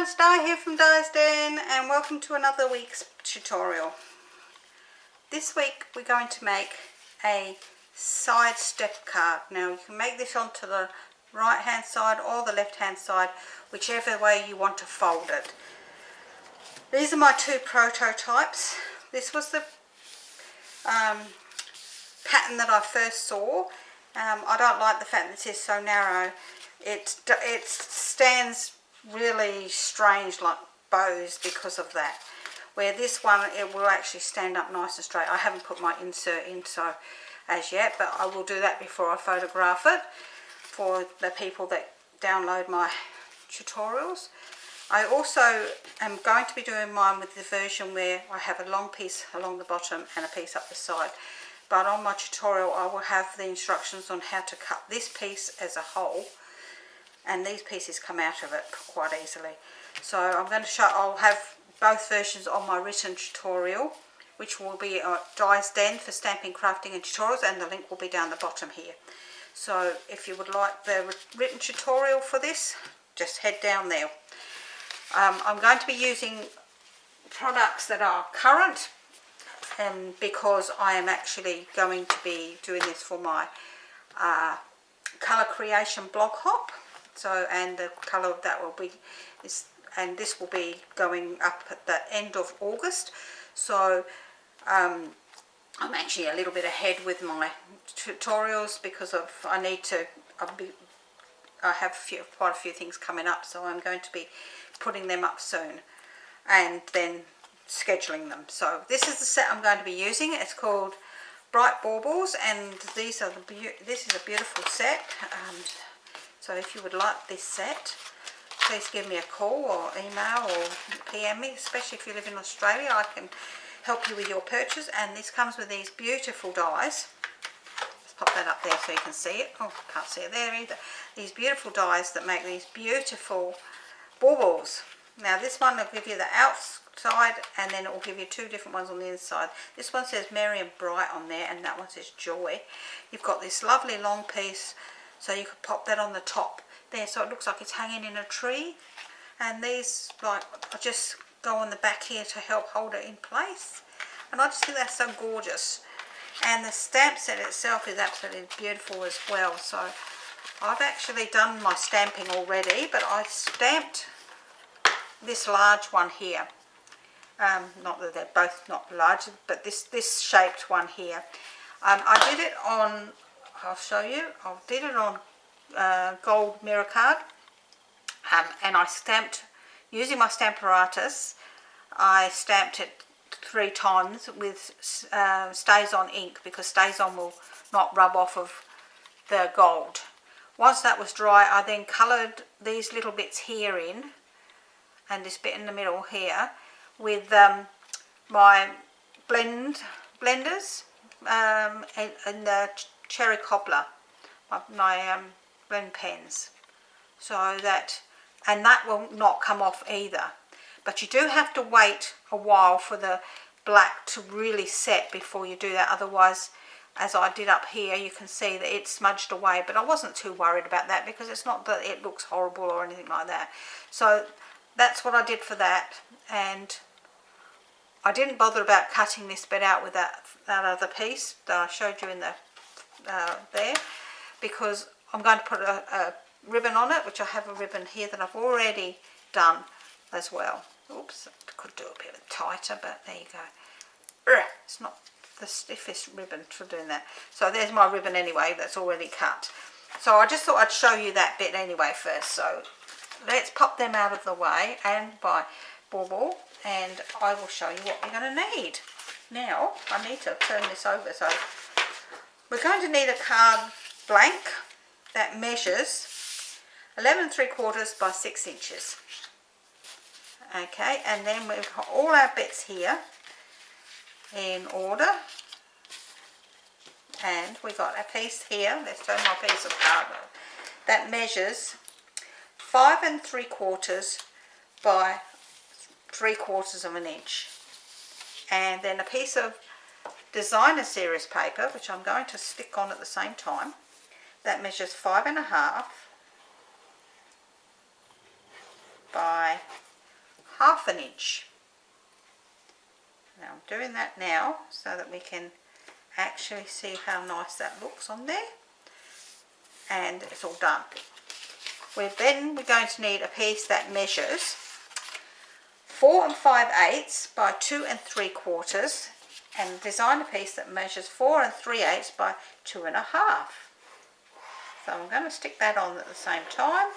it's Di here from Di's Den, and welcome to another week's tutorial. This week we're going to make a side step card. Now you can make this onto the right hand side or the left hand side, whichever way you want to fold it. These are my two prototypes. This was the pattern that I first saw. I don't like the fact that this is so narrow. It stands really strange like bows because of that. Where this one, it will actually stand up nice and straight. I haven't put my insert in so as yet, but I will do that before I photograph it for the people that download my tutorials. I also am going to be doing mine with the version where I have a long piece along the bottom and a piece up the side. But on my tutorial I will have the instructions on how to cut this piece as a whole, and these pieces come out of it quite easily. So I'm going to show, I'll have both versions on my written tutorial, which will be Di's Den for stamping, crafting and tutorials, and the link will be down the bottom here. So if you would like the written tutorial for this, just head down there. I'm going to be using products that are current, because I am actually going to be doing this for my colour creation blog hop. So, and the colour of that will be this, and this will be going up at the end of August. So I'm actually a little bit ahead with my tutorials because of I have quite a few things coming up, so I'm going to be putting them up soon and then scheduling them. So this is the set I'm going to be using. It's called Bright Baubles, and these are this is a beautiful set. So if you would like this set, please give me a call or email or PM me, especially if you live in Australia. I can help you with your purchase. And this comes with these beautiful dies. Let's pop that up there so you can see it. Oh, can't see it there either. These beautiful dies that make these beautiful baubles. Now this one will give you the outside, and then it will give you two different ones on the inside. This one says Merry and Bright on there, and that one says Joy. You've got this lovely long piece, so you could pop that on the top there, so it looks like it's hanging in a tree. And these, like, I just go on the back here to help hold it in place. And I just think that's so gorgeous. And the stamp set itself is absolutely beautiful as well. So I've actually done my stamping already, but I stamped this large one here. Not that they're both not large, but this shaped one here. I did it on, I'll show you, I did it on gold mirror card, and I stamped, using my Stamparatus, I stamped it 3 times with Stays On ink, because Stays On will not rub off of the gold. Once that was dry, I then coloured these little bits here in, and this bit in the middle here, with my blenders and the cherry cobbler, my blend pens, so that, and that will not come off either. But you do have to wait a while for the black to really set before you do that, otherwise, as I did up here, you can see that it smudged away. But I wasn't too worried about that, because it's not that it looks horrible or anything like that. So that's what I did for that, and I didn't bother about cutting this bit out with that other piece that I showed you in the there, because I'm going to put a ribbon on it, which I have a ribbon here that I've already done as well. Oops, I could do a bit tighter, but there you go. It's not the stiffest ribbon for doing that. So there's my ribbon anyway, that's already cut. So I just thought I'd show you that bit anyway first. So let's pop them out of the way and buy Bauble, and I will show you what we're going to need. Now I need to turn this over. So we're going to need a card blank that measures 11 3/4 by 6 inches. Okay, and then we've got all our bits here in order, and we've got a piece here. Let's turn my piece of card that measures 5 3/4 by 3/4 of an inch, and then a piece of designer series paper, which I'm going to stick on at the same time, that measures 5 1/2 by 1/2 inch. Now I'm doing that now so that we can actually see how nice that looks on there, and it's all done. We're going to need a piece that measures 4 5/8 by 2 3/4, and design a piece that measures 4 3/8 by 2 1/2. So I'm going to stick that on at the same time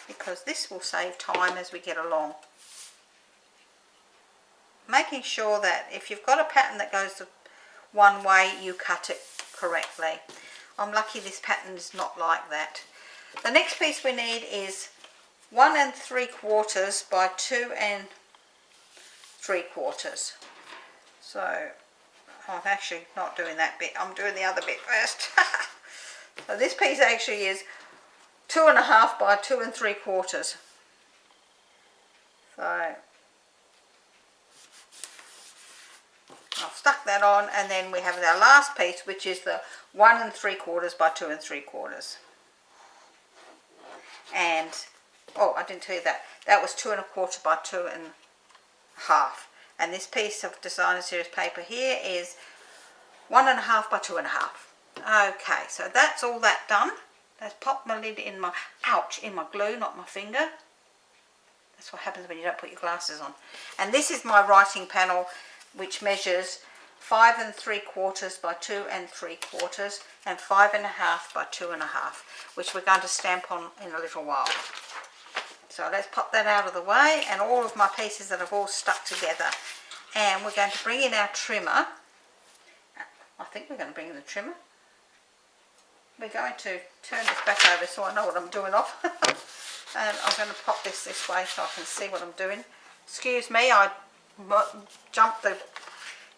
because this will save time as we get along. Making sure that if you've got a pattern that goes one way, you cut it correctly. I'm lucky this pattern is not like that. The next piece we need is 1 3/4 by 2 3/4. So I'm actually not doing that bit, I'm doing the other bit first. So this piece actually is 2 1/2 by 2 3/4. So I've stuck that on, and then we have our last piece, which is the 1 3/4 by 2 3/4. And oh, I didn't tell you that was 2 1/4 by 2 1/2. And this piece of designer series paper here is 1 1/2 by 2 1/2. Okay, so that's all that done. Let's pop my lid in my, in my glue, not my finger. That's what happens when you don't put your glasses on. And this is my writing panel, which measures 5 3/4 by 2 3/4 and 5 1/2 by 2 1/2, which we're going to stamp on in a little while. So let's pop that out of the way, and all of my pieces that have all stuck together. And we're going to bring in our trimmer. I think we're going to bring in the trimmer. We're going to turn this back over so I know what I'm doing off. And I'm going to pop this way so I can see what I'm doing. Excuse me, I jumped the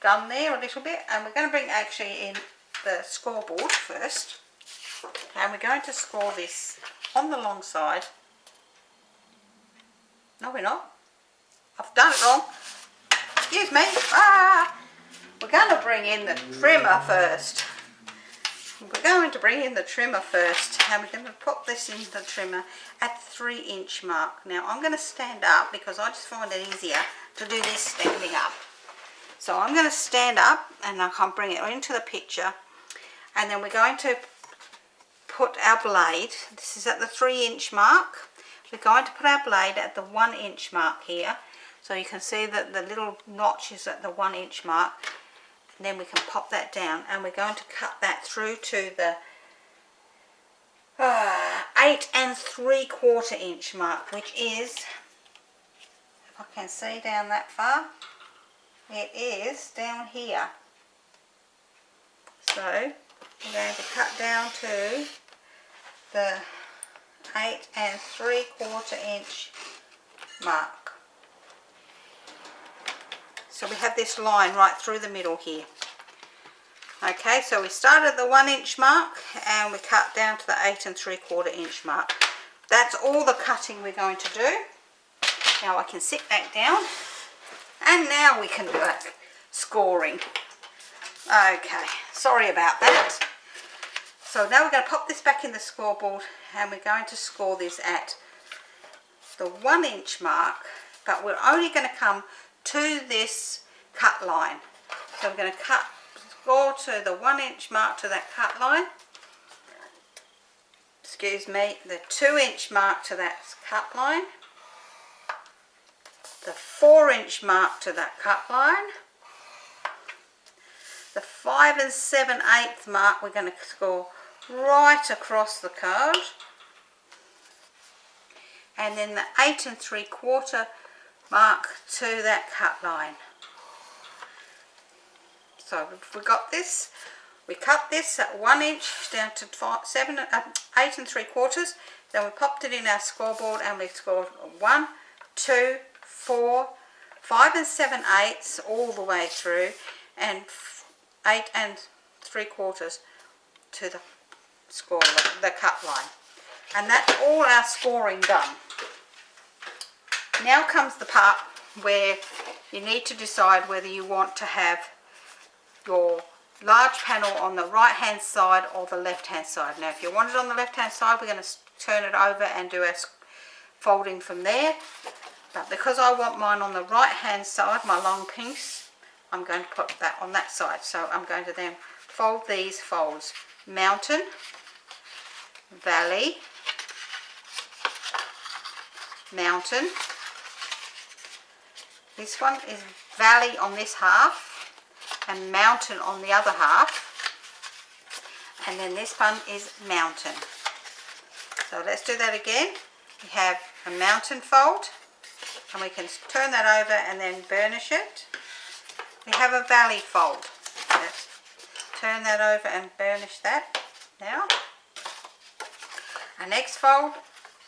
gun there a little bit. And we're going to bring actually in the scoreboard first. And we're going to score this on the long side. No, we're not. I've done it wrong. Excuse me. We're going to bring in the trimmer first. We're going to bring in the trimmer first, and we're going to put this in the trimmer at the 3-inch mark. Now I'm going to stand up because I just find it easier to do this standing up. So I'm going to stand up and I'll bring it into the picture, and then we're going to put our blade. This is at the 3-inch mark. We're going to put our blade at the 1-inch mark here, so you can see that the little notch is at the 1-inch mark, and then we can pop that down, and we're going to cut that through to the 8 3/4 inch mark, which is, if I can see down that far, it is down here. So we're going to cut down to the 8 3/4 inch mark. So we have this line right through the middle here. Okay, so we start at the 1-inch mark and we cut down to the 8 3/4 inch mark. That's all the cutting we're going to do. Now I can sit back down, and now we can do it. Scoring. Okay, sorry about that. So now we're going to pop this back in the scoreboard, and we're going to score this at the 1-inch mark, but we're only going to come to this cut line. So we're going to score to the 1-inch mark to that cut line. Excuse me, the 2-inch mark to that cut line. The 4-inch mark to that cut line. The 5 7/8 mark we're going to score right across the card. And then the 8 3/4 mark to that cut line. So if we got this, we cut this at 1 inch down to 8 3/4. Then we popped it in our scoreboard and we scored 1, 2, 4, 5 7/8 all the way through, and 8 3/4 to the score, the cut line. And that's all our scoring done. Now comes the part where you need to decide whether you want to have your large panel on the right hand side or the left hand side. Now if you want it on the left hand side, we're going to turn it over and do our folding from there. But because I want mine on the right hand side, my long piece, I'm going to put that on that side. So I'm going to then fold these folds. Mountain, valley, mountain. This one is valley on this half and mountain on the other half. And then this one is mountain. So let's do that again. We have a mountain fold, and we can turn that over and then burnish it. We have a valley fold. Let's turn that over and burnish that now. Our next fold,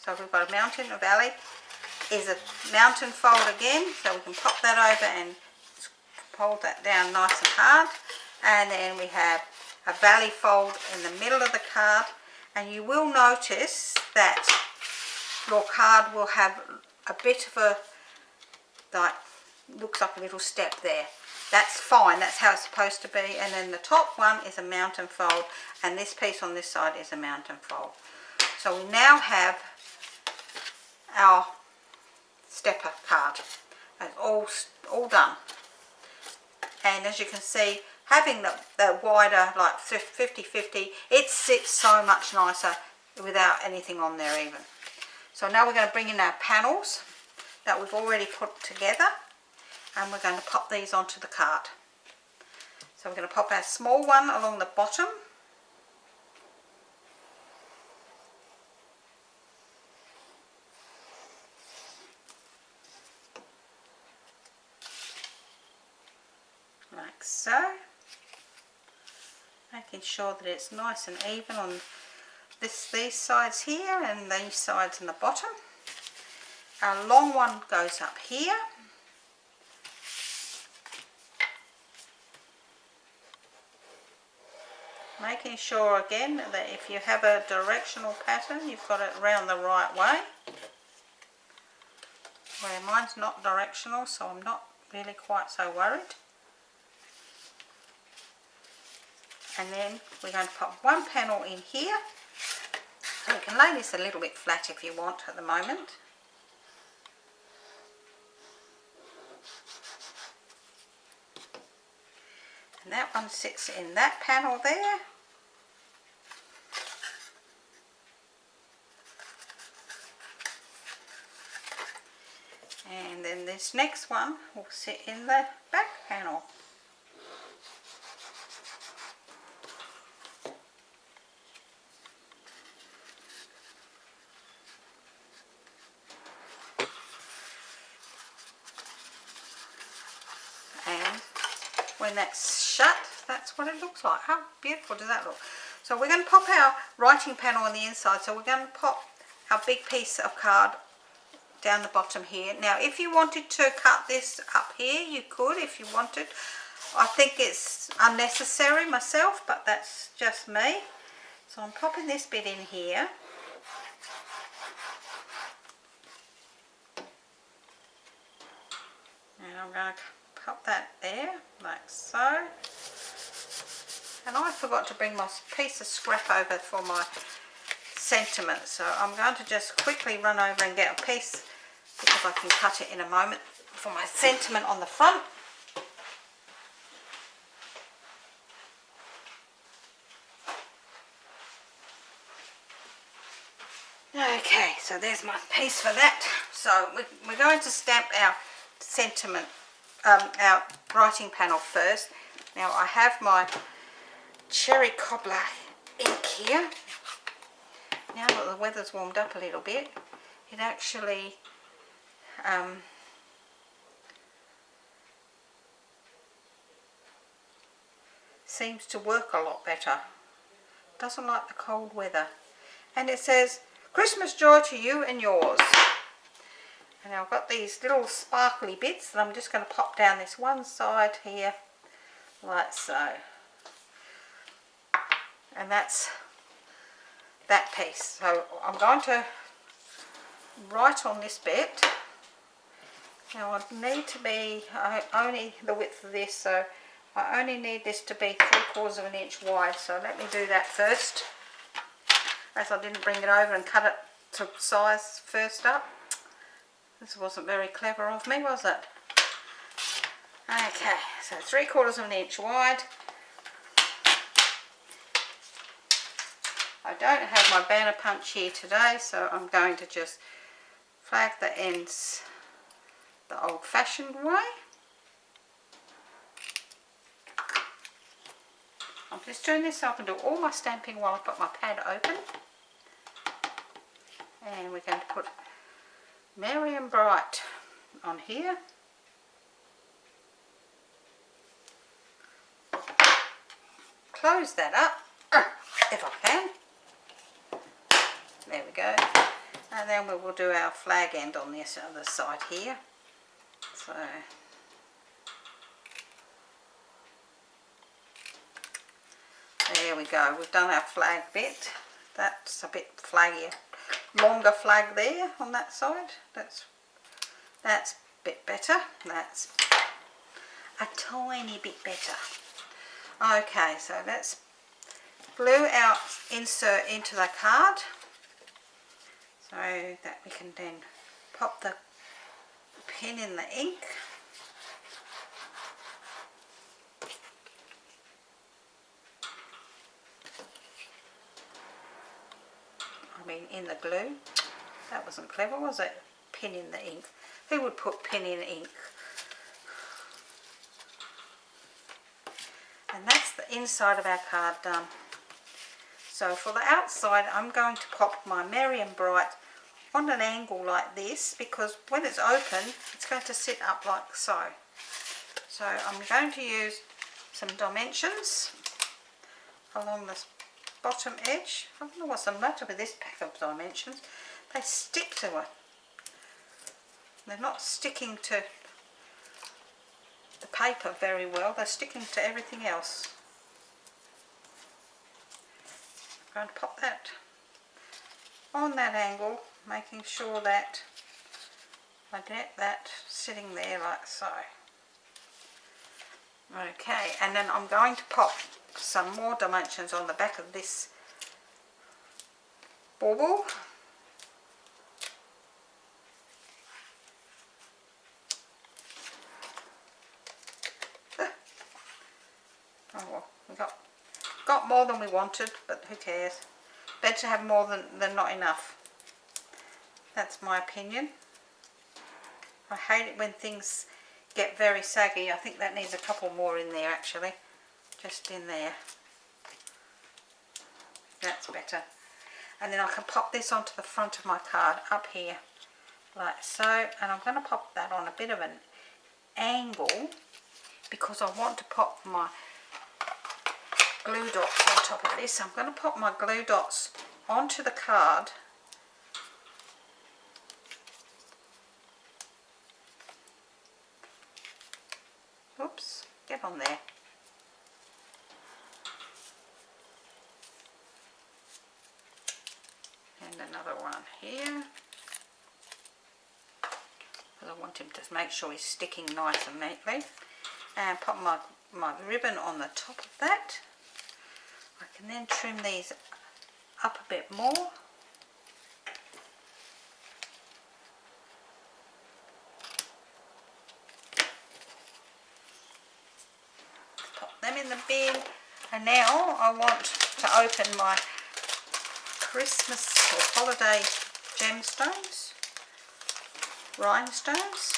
so we've got a mountain, a valley, is a mountain fold again. So we can pop that over and fold that down nice and hard. And then we have a valley fold in the middle of the card. And you will notice that your card will have a bit of a, like, looks like a little step there. That's fine, that's how it's supposed to be. And then the top one is a mountain fold, and this piece on this side is a mountain fold. So we now have our stepper card. It's all done. And as you can see, having the wider, like 50-50, it sits so much nicer without anything on there even. So now we're going to bring in our panels that we've already put together, and we're going to pop these onto the card. So we're going to pop our small one along the bottom. Like so. Making sure that it's nice and even on these sides here and these sides in the bottom. Our long one goes up here. Making sure again that if you have a directional pattern, you've got it round the right way. Where mine's not directional, so I'm not really quite so worried. And then we're going to pop one panel in here. So you can lay this a little bit flat if you want at the moment. And that one sits in that panel there. And then this next one will sit in the back panel. And when that's shut, that's what it looks like. How beautiful does that look? So we're going to pop our writing panel on the inside. So we're going to pop our big piece of card down the bottom here. Now if you wanted to cut this up here, you could if you wanted. I think it's unnecessary myself, but that's just me. So I'm popping this bit in here. And I'm going to pop that there, like so. And I forgot to bring my piece of scrap over for my sentiment, so I'm going to just quickly run over and get a piece, because I can cut it in a moment, for my sentiment on the front. Okay, so there's my piece for that. So we're going to stamp our sentiment, our writing panel first. Now I have my cherry cobbler ink here. Now that the weather's warmed up a little bit, it actually seems to work a lot better. Doesn't like the cold weather. And it says, Christmas joy to you and yours. And I've got these little sparkly bits that I'm just going to pop down this one side here, like so. And that's that piece. So I'm going to write on this bit. Now I need to be only the width of this, so I only need this to be 3/4 of an inch wide. So let me do that first, as I didn't bring it over and cut it to size first up. This wasn't very clever of me, was it? Okay, so 3/4 of an inch wide. I don't have my banner punch here today, so I'm going to just flag the ends the old-fashioned way. I'm just doing this so I can do all my stamping while I've got my pad open. And we're going to put Merry and Bright on here. Close that up, if I can. There we go. And then we will do our flag end on this other side here. So there we go. We've done our flag bit. That's a bit flaggy. Longer flag there on that side. That's a bit better. That's a tiny bit better. Okay, so let's glue our insert into the card so that we can then pop the pin in the ink. I mean in the glue. That wasn't clever, was it? Pin in the ink. Who would put pin in ink? And that's the inside of our card done. So for the outside, I'm going to pop my Merry and Bright on an angle like this, because when it's open, it's going to sit up like so. So I'm going to use some dimensions along this bottom edge. I don't know what's the matter with this pack of dimensions. They stick to it. They're not sticking to the paper very well. They're sticking to everything else. I'm going to pop that on that angle, making sure that I get that sitting there like so. Okay, and then I'm going to pop some more dimensions on the back of this bauble. Oh well, we got more than we wanted, but who cares? Better to have more than not enough. That's my opinion. I hate it when things get very saggy. I think that needs a couple more in there actually. Just in there. That's better. And then I can pop this onto the front of my card up here. Like so. And I'm going to pop that on a bit of an angle because I want to pop my glue dots on top of this. I'm going to pop my glue dots onto the card. Oops, get on there. And another one here. Because I want him to make sure he's sticking nice and neatly. And pop my ribbon on the top of that. I can then trim these up a bit more. Pop them in the bin. And now I want to open my Christmas or holiday gemstones, rhinestones,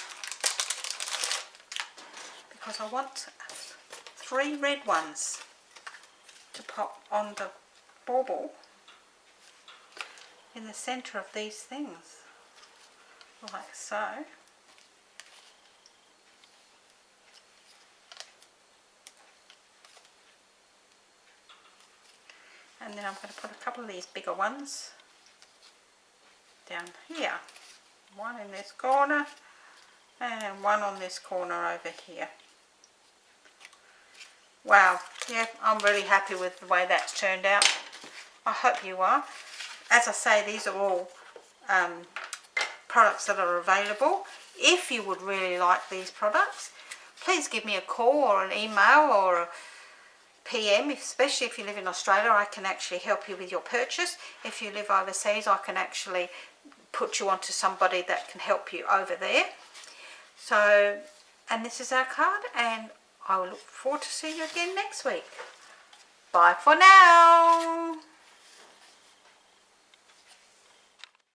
because I want 3 red ones to pop on the bauble in the centre of these things, like so. And then I'm going to put a couple of these bigger ones down here. One in this corner and one on this corner over here. Wow, yeah, I'm really happy with the way that's turned out. I hope you are. As I say, these are all products that are available. If you would really like these products, please give me a call or an email or a PM, especially if you live in Australia. I can actually help you with your purchase. If you live overseas, I can actually put you onto somebody that can help you over there. So, and this is our card, and I will look forward to seeing you again next week. Bye for now.